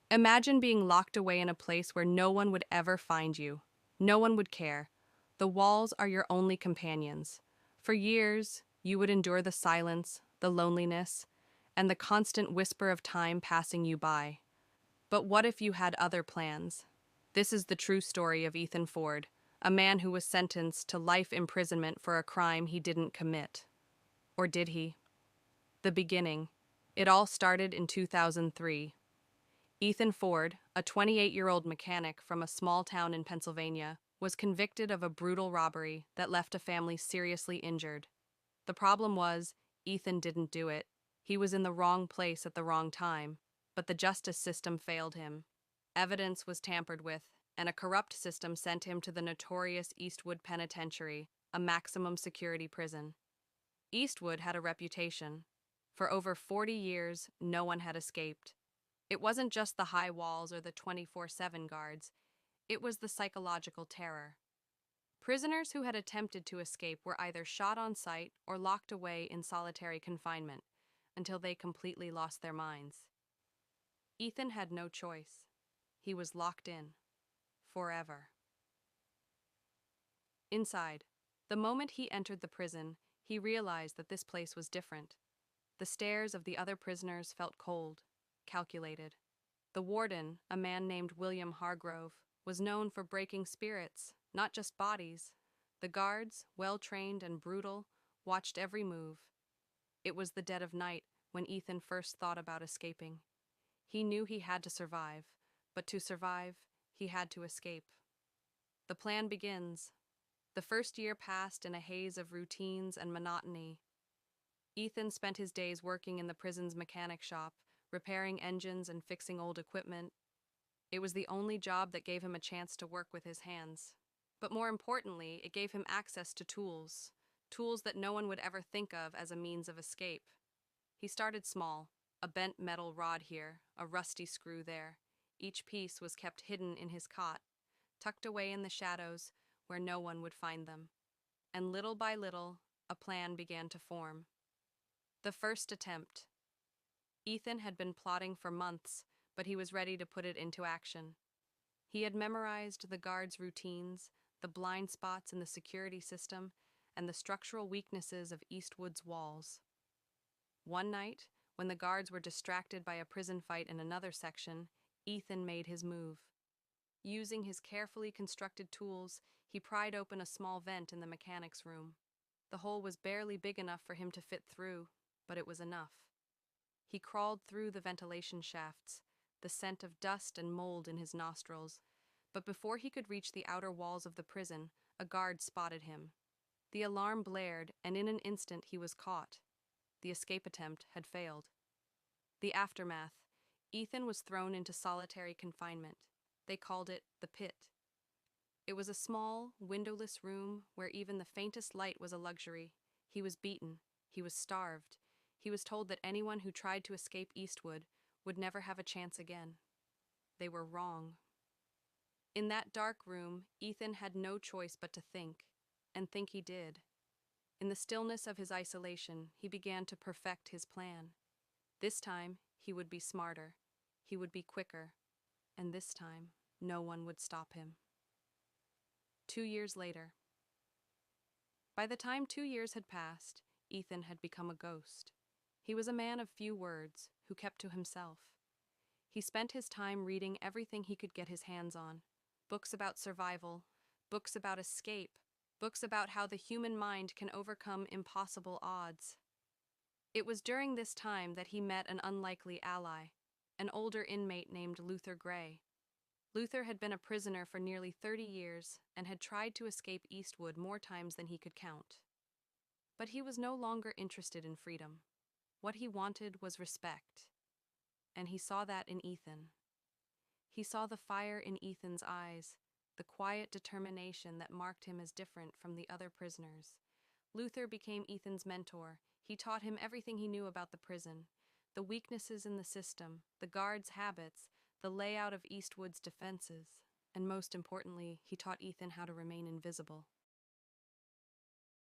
Imagine being locked away in a place where no one would ever find you. No one would care. The walls are your only companions. For years, you would endure the silence, the loneliness, and the constant whisper of time passing you by. But what if you had other plans? This is the true story of Ethan Ford, a man who was sentenced to life imprisonment for a crime he didn't commit. Or did he? The beginning. It all started in 2003. Ethan Ford, a 28-year-old mechanic from a small town in Pennsylvania, was convicted of a brutal robbery that left a family seriously injured. The problem was, Ethan didn't do it. He was in the wrong place at the wrong time, but the justice system failed him. Evidence was tampered with, and a corrupt system sent him to the notorious Eastwood Penitentiary, a maximum security prison. Eastwood had a reputation. For over 40 years, no one had escaped. It wasn't just the high walls or the 24/7 guards, it was the psychological terror. Prisoners who had attempted to escape were either shot on sight or locked away in solitary confinement until they completely lost their minds. Ethan had no choice. He was locked in. Forever. Inside, the moment he entered the prison, he realized that this place was different. The stares of the other prisoners felt cold, calculated. The warden, a man named William Hargrove, was known for breaking spirits, not just bodies. The guards, well-trained and brutal, watched every move. It was the dead of night when Ethan first thought about escaping. He knew he had to survive, but to survive, he had to escape. The plan begins. The first year passed in a haze of routines and monotony. Ethan spent his days working in the prison's mechanic shop, repairing engines and fixing old equipment. It was the only job that gave him a chance to work with his hands. But more importantly, it gave him access to tools that no one would ever think of as a means of escape. He started small, a bent metal rod here, a rusty screw there. Each piece was kept hidden in his cot, tucked away in the shadows where no one would find them. And little by little, a plan began to form. The first attempt. Ethan had been plotting for months, but he was ready to put it into action. He had memorized the guards' routines, the blind spots in the security system, and the structural weaknesses of Eastwood's walls. One night, when the guards were distracted by a prison fight in another section, Ethan made his move. Using his carefully constructed tools, he pried open a small vent in the mechanic's room. The hole was barely big enough for him to fit through, but it was enough. He crawled through the ventilation shafts, the scent of dust and mold in his nostrils. But before he could reach the outer walls of the prison, a guard spotted him. The alarm blared, and in an instant he was caught. The escape attempt had failed. The aftermath. Ethan was thrown into solitary confinement. They called it the pit. It was a small, windowless room where even the faintest light was a luxury. He was beaten. He was starved. He was told that anyone who tried to escape Eastwood would never have a chance again. They were wrong. In that dark room, Ethan had no choice but to think, and think he did. In the stillness of his isolation, he began to perfect his plan. This time, he would be smarter. He would be quicker. And this time, no one would stop him. 2 years later. By the time 2 years had passed, Ethan had become a ghost. He was a man of few words, who kept to himself. He spent his time reading everything he could get his hands on. Books about survival, books about escape, books about how the human mind can overcome impossible odds. It was during this time that he met an unlikely ally, an older inmate named Luther Gray. Luther had been a prisoner for nearly 30 years and had tried to escape Eastwood more times than he could count. But he was no longer interested in freedom. What he wanted was respect. And he saw that in Ethan. He saw the fire in Ethan's eyes, the quiet determination that marked him as different from the other prisoners. Luther became Ethan's mentor. He taught him everything he knew about the prison, the weaknesses in the system, the guards' habits, the layout of Eastwood's defenses, and most importantly, he taught Ethan how to remain invisible.